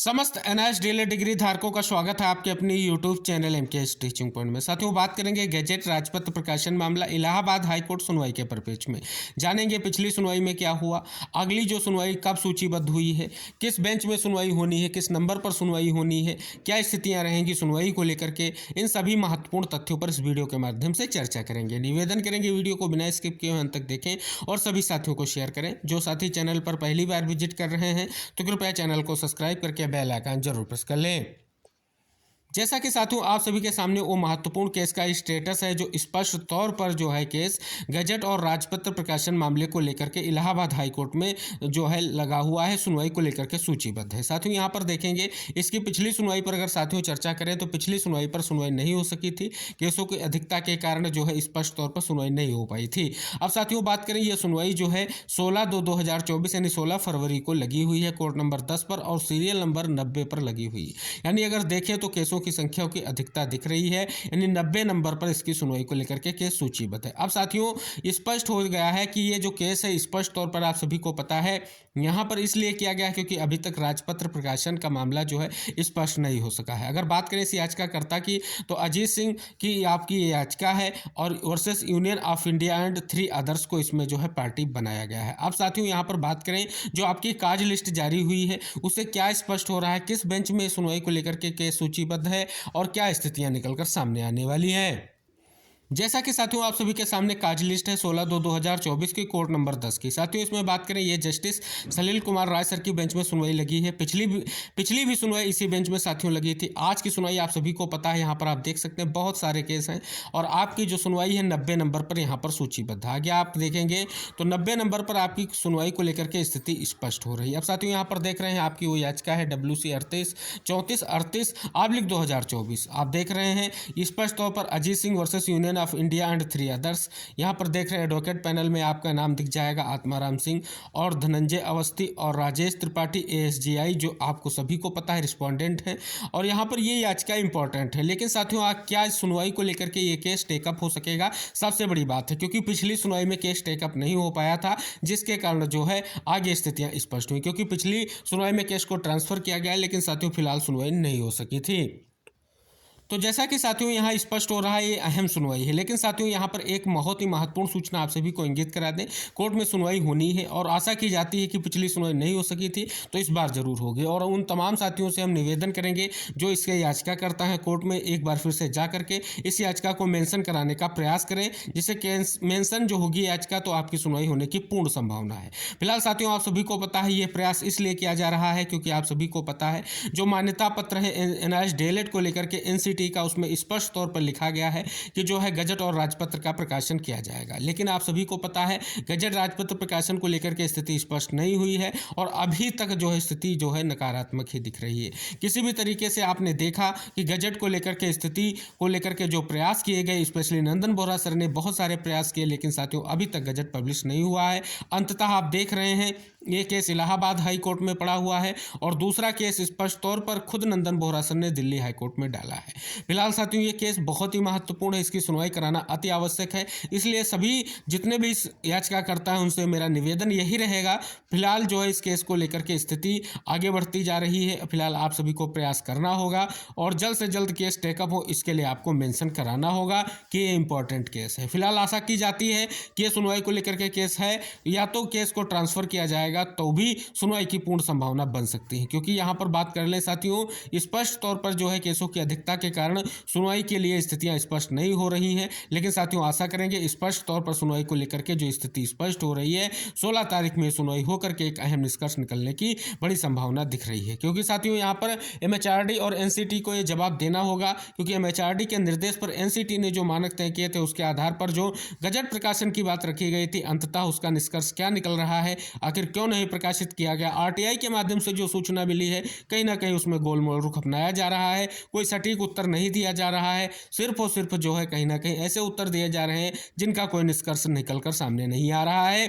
समस्त NIS daily degree धारकों का स्वागत है आपके अपनी YouTube channel MKS teaching point में। साथियों, बात करेंगे गैजेट राजपत्र प्रकाशन मामला इलाहाबाद हाईकोर्ट सुनवाई के परिप्रेक्ष्य में। जानेंगे पिछली सुनवाई में क्या हुआ, अगली जो सुनवाई कब सूचीबद्ध हुई है, किस बेंच में सुनवाई होनी है, किस नंबर पर सुनवाई होनी है, क्या स्थितियां रहेंगी सुनवाई को लेकर के, इन सभी महत्वपूर्ण तथ्यों पर इस वीडियो के माध्यम से चर्चा करेंगे। निवेदन करेंगे वीडियो को बिना स्किप किए अंत तक देखें और सभी साथियों को शेयर करें। जो साथी चैनल पर पहली बार विजिट कर रहे हैं तो कृपया चैनल को सब्सक्राइब करके बेल आइकन जरूर प्रेस कर लें। जैसा कि साथियों आप सभी के सामने वो महत्वपूर्ण केस का स्टेटस है जो स्पष्ट तौर पर जो है केस गजट और राजपत्र प्रकाशन मामले को लेकर के इलाहाबाद हाईकोर्ट में जो है लगा हुआ है, सुनवाई को लेकर के सूचीबद्ध है। साथियों यहाँ पर देखेंगे इसकी पिछली सुनवाई पर अगर साथियों चर्चा करें तो पिछली सुनवाई पर सुनवाई नहीं हो सकी थी, केसों की अधिकता के कारण जो है स्पष्ट तौर पर सुनवाई नहीं हो पाई थी। अब साथियों बात करें, यह सुनवाई जो है 16/2/2024 यानी 16 फरवरी को लगी हुई है कोर्ट नंबर 10 पर और सीरियल नंबर 90 पर लगी हुई है। यानी अगर देखें तो केसों की संख्या की अधिकता दिख रही है, यानी 90 नंबर पर इसकी सुनवाई को लेकर के केस सूचीबद्ध है। अब साथियों स्पष्ट हो गया है कि ये जो केस है स्पष्ट तौर पर आप सभी को पता है यहाँ पर इसलिए किया गया है क्योंकि अभी तक राजपत्र प्रकाशन का मामला जो है स्पष्ट नहीं हो सका है। अगर बात करें इस याचिकाकर्ता की तो अजीत सिंह की आपकी ये याचिका है और versus union of India and 3 others को इसमें जो है पार्टी बनाया गया है। अब साथियों यहाँ पर बात करें जो आपकी काज लिस्ट जारी हुई है उससे क्या स्पष्ट हो रहा है, किस बेंच में सुनवाई को लेकर के केस सूचीबद्ध है और क्या स्थितियां निकलकर सामने आने वाली हैं। जैसा कि साथियों आप सभी के सामने काज लिस्ट है 16/2/2024 की कोर्ट नंबर 10 की। साथियों इसमें बात करें ये जस्टिस सलील कुमार राय सर की बेंच में सुनवाई लगी है। पिछली भी सुनवाई इसी बेंच में साथियों लगी थी। आज की सुनवाई आप सभी को पता है, यहाँ पर आप देख सकते हैं बहुत सारे केस हैं और आपकी जो सुनवाई है 90 नंबर पर यहाँ पर सूचीबद्ध है। आगे आप देखेंगे तो 90 नंबर पर आपकी सुनवाई को लेकर के स्थिति स्पष्ट हो रही है। अब साथियों यहाँ पर देख रहे हैं आपकी वो याचिका है WC 3438/2024। आप देख रहे हैं स्पष्ट तौर पर Ajit Singh versus union of India and 3 others. यहाँ पर देख रहे हैं एडवोकेट पैनल में आपका नाम दिख जाएगा आत्माराम सिंह और धनंजय अवस्थी और राजेश त्रिपाठी ASGI, जो आपको सभी को पता है रिस्पोंडेंट हैं। और यहाँ पर ये याचिका इंपॉर्टेंट है, लेकिन साथियों क्या इस सुनवाई को लेकर के ये केस टेकअप हो सकेगा, सबसे बड़ी बात है क्योंकि पिछली सुनवाई में केस टेकअप नहीं हो पाया था जिसके कारण जो है आगे स्थितियाँ स्पष्ट हुई, क्योंकि पिछली सुनवाई में केस को ट्रांसफर किया गया लेकिन साथियों फिलहाल सुनवाई नहीं हो सकी थी। तो जैसा कि साथियों यहाँ स्पष्ट हो रहा है ये अहम सुनवाई है, लेकिन साथियों यहाँ पर एक बहुत ही महत्वपूर्ण सूचना आप सभी को इंगित करा दें, कोर्ट में सुनवाई होनी है और आशा की जाती है कि पिछली सुनवाई नहीं हो सकी थी तो इस बार जरूर होगी। और उन तमाम साथियों से हम निवेदन करेंगे जो इसके याचिका करता है कोर्ट में एक बार फिर से जा करके इस याचिका को मेंशन कराने का प्रयास करें, जिससे मेंशन जो होगी याचिका तो आपकी सुनवाई होने की पूर्ण संभावना है। फिलहाल साथियों आप सभी को पता है ये प्रयास इसलिए किया जा रहा है क्योंकि आप सभी को पता है जो मान्यता पत्र है एनआईएस डीएलएड को लेकर के NCT का, उसमें स्पष्ट तौर पर लिखा गया है कि जो है गजट और राजपत्र का प्रकाशन किया जाएगा। लेकिन आप सभी को पता है गजट राजपत्र प्रकाशन को लेकर के स्थिति स्पष्ट नहीं हुई है और अभी तक जो है स्थिति जो है नकारात्मक ही दिख रही है। किसी भी तरीके से आपने देखा कि गजट को लेकर के स्थिति को लेकर के जो प्रयास किए गए, स्पेशली नंदन बोहरा सर ने बहुत सारे प्रयास किए, लेकिन साथियों अभी तक गजट पब्लिश नहीं हुआ है। अंततः आप देख रहे हैं ये केस इलाहाबाद हाई कोर्ट में पड़ा हुआ है और दूसरा केस स्पष्ट तौर पर खुद नंदन बोहरा सर ने दिल्ली हाई कोर्ट में डाला है। फिलहाल साथियों ये केस बहुत ही महत्वपूर्ण है, इसकी सुनवाई कराना अति आवश्यक है। इसलिए सभी जितने भी इस याचिका करता है उनसे मेरा निवेदन यही रहेगा, फिलहाल जो है इस केस को लेकर के स्थिति आगे बढ़ती जा रही है। फिलहाल आप सभी को प्रयास करना होगा और जल्द से जल्द केस टेकअप हो इसके लिए आपको मेंशन कराना होगा कि ये इंपॉर्टेंट केस है। फिलहाल आशा की जाती है कि ये सुनवाई को लेकर के केस है, या तो केस को ट्रांसफर किया जाएगा तो भी सुनवाई की पूर्ण संभावना बन सकती है, क्योंकि यहाँ पर बात कर ले साथियों स्पष्ट तौर पर जो है केसों की अधिकता के कारण सुनवाई के लिए स्थितियां स्पष्ट नहीं हो रही हैं। लेकिन साथियों आशा करेंगे स्पष्ट तौर पर सुनवाई को लेकर के जो स्थिति स्पष्ट हो रही है 16 तारीख में सुनवाई होकर के एक अहम निष्कर्ष निकलने की बड़ी संभावना दिख रही है, क्योंकि साथियों यहाँ पर MHRD और NCT को ये जवाब देना होगा, क्योंकि MHRD के निर्देश पर NCT ने जो मानक तय किए थे उसके आधार पर जो गजट प्रकाशन की बात रखी गई थी, अंततः उसका निष्कर्ष क्या निकल रहा है, आखिर क्यों नहीं प्रकाशित किया गया। RTI के माध्यम से जो सूचना मिली है कहीं ना कहीं उसमें गोलमोल रुख अपनाया जा रहा है, कोई सटीक उत्तर नहीं दिया जा रहा है, सिर्फ और सिर्फ जो है कहीं ना कहीं ऐसे उत्तर दिए जा रहे हैं जिनका कोई निष्कर्ष निकलकर सामने नहीं आ रहा है।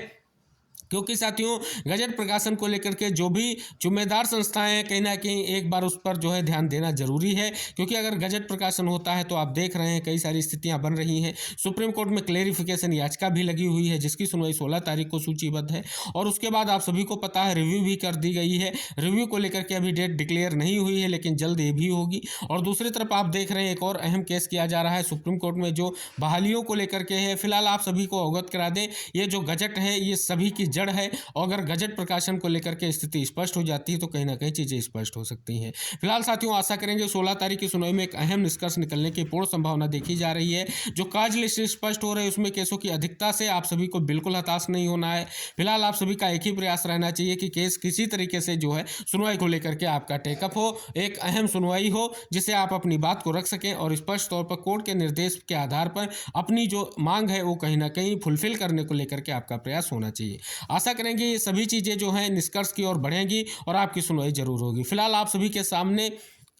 क्योंकि साथियों गजट प्रकाशन को लेकर के जो भी जिम्मेदार संस्थाएं हैं कहीं ना कहीं एक बार उस पर जो है ध्यान देना जरूरी है, क्योंकि अगर गजट प्रकाशन होता है तो आप देख रहे हैं कई सारी स्थितियां बन रही हैं। सुप्रीम कोर्ट में क्लेरिफिकेशन याचिका भी लगी हुई है जिसकी सुनवाई 16 तारीख को सूचीबद्ध है, और उसके बाद आप सभी को पता है रिव्यू भी कर दी गई है। रिव्यू को लेकर के अभी डेट डिक्लेयर नहीं हुई है लेकिन जल्द ये भी होगी। और दूसरी तरफ आप देख रहे हैं एक और अहम केस किया जा रहा है सुप्रीम कोर्ट में जो बहालियों को लेकर के है। फिलहाल आप सभी को अवगत करा दें, ये जो गजट है ये सभी की जड़ है, और अगर गजट प्रकाशन को लेकर के स्थिति स्पष्ट हो जाती है तो कहीं ना कहीं चीजें स्पष्ट हो सकती हैं। फिलहाल साथियों आशा करेंगे 16 तारीख की सुनवाई में एक अहम निष्कर्ष निकलने की पूर्ण संभावना देखी जा रही है। जो कार्य लिस्ट स्पष्ट हो रहे हैं उसमें केसों की अधिकता से आप सभी को बिल्कुल हताश नहीं होना है। फिलहाल आप सभी का एक ही प्रयास रहना चाहिए कि केस किसी तरीके से जो है सुनवाई को लेकर के आपका टेकअप हो, एक अहम सुनवाई हो जिससे आप अपनी बात को रख सकें और स्पष्ट तौर पर कोर्ट के निर्देश के आधार पर अपनी जो मांग है वो कहीं ना कहीं फुलफिल करने को लेकर के आपका प्रयास होना चाहिए। आशा करेंगे ये सभी चीज़ें जो हैं निष्कर्ष की ओर बढ़ेंगी और आपकी सुनवाई जरूर होगी। फिलहाल आप सभी के सामने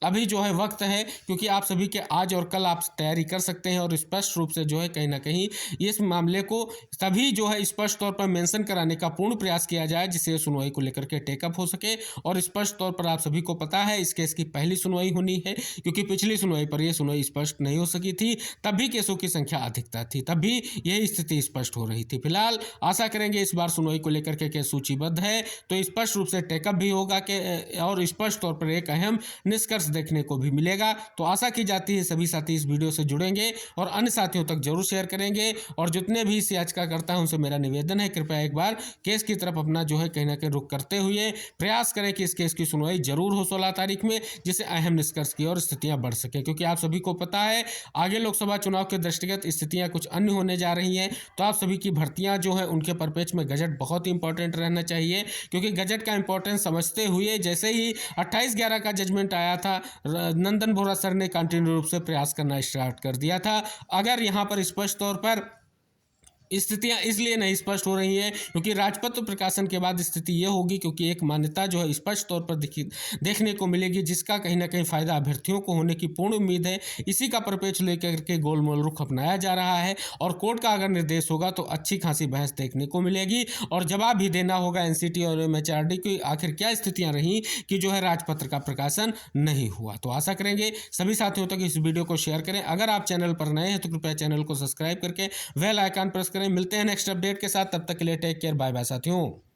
अभी जो है वक्त है, क्योंकि आप सभी के आज और कल आप तैयारी कर सकते हैं और स्पष्ट रूप से जो है कहीं ना कहीं इस मामले को तभी जो है स्पष्ट तौर पर मेंशन कराने का पूर्ण प्रयास किया जाए जिससे सुनवाई को लेकर के टेकअप हो सके। और स्पष्ट तौर पर आप सभी को पता है इस केस की पहली सुनवाई होनी है, क्योंकि पिछली सुनवाई पर यह सुनवाई स्पष्ट नहीं हो सकी थी, तब भी केसों की संख्या अधिकता थी, तब भी यही स्थिति स्पष्ट हो रही थी। फिलहाल आशा करेंगे इस बार सुनवाई को लेकर के केस सूचीबद्ध है तो स्पष्ट रूप से टेकअप भी होगा और स्पष्ट तौर पर एक अहम निष्कर्ष देखने को भी मिलेगा। तो आशा की जाती है सभी साथी इस वीडियो से जुड़ेंगे और अन्य साथियों तक जरूर शेयर करेंगे। और जितने भी इस याचिका करता हैं उनसे मेरा निवेदन है कृपया एक बार केस की तरफ अपना जो है कहीं ना कहीं रुख करते हुए प्रयास करें कि इस केस की सुनवाई जरूर हो 16 तारीख में, जिससे अहम निष्कर्ष की और स्थितियां बढ़ सके। क्योंकि आप सभी को पता है आगे लोकसभा चुनाव के दृष्टिगत स्थितियां कुछ अन्य होने जा रही हैं, तो आप सभी की भर्तियां जो है उनके परिप्रेक्ष्य में गजट बहुत ही इंपॉर्टेंट रहना चाहिए। क्योंकि गजट का इंपॉर्टेंस समझते हुए जैसे ही 28/11 का जजमेंट आया था नंदन बोहरा सर ने कंटिन्यू रूप से प्रयास करना स्टार्ट कर दिया था। अगर यहाँ पर स्पष्ट तौर पर स्थितियां इसलिए नहीं स्पष्ट हो रही हैं क्योंकि राजपत्र प्रकाशन के बाद स्थिति ये होगी, क्योंकि एक मान्यता जो है स्पष्ट तौर पर देखने को मिलेगी जिसका कहीं ना कहीं फायदा अभ्यर्थियों को होने की पूर्ण उम्मीद है। इसी का परिप्रेक्ष्य लेकर के गोलमोल रुख अपनाया जा रहा है और कोर्ट का अगर निर्देश होगा तो अच्छी खासी बहस देखने को मिलेगी और जवाब भी देना होगा एनसीटी और एमएचआरडी की आखिर क्या स्थितियां रही कि जो है राजपत्र का प्रकाशन नहीं हुआ। तो आशा करेंगे सभी साथियों तक इस वीडियो को शेयर करें। अगर आप चैनल पर नए हैं तो कृपया चैनल को सब्सक्राइब करके बेल आइकन प्रेस करें। मिलते हैं नेक्स्ट अपडेट के साथ, तब तक के लिए टेक केयर, बाय बाय साथियों।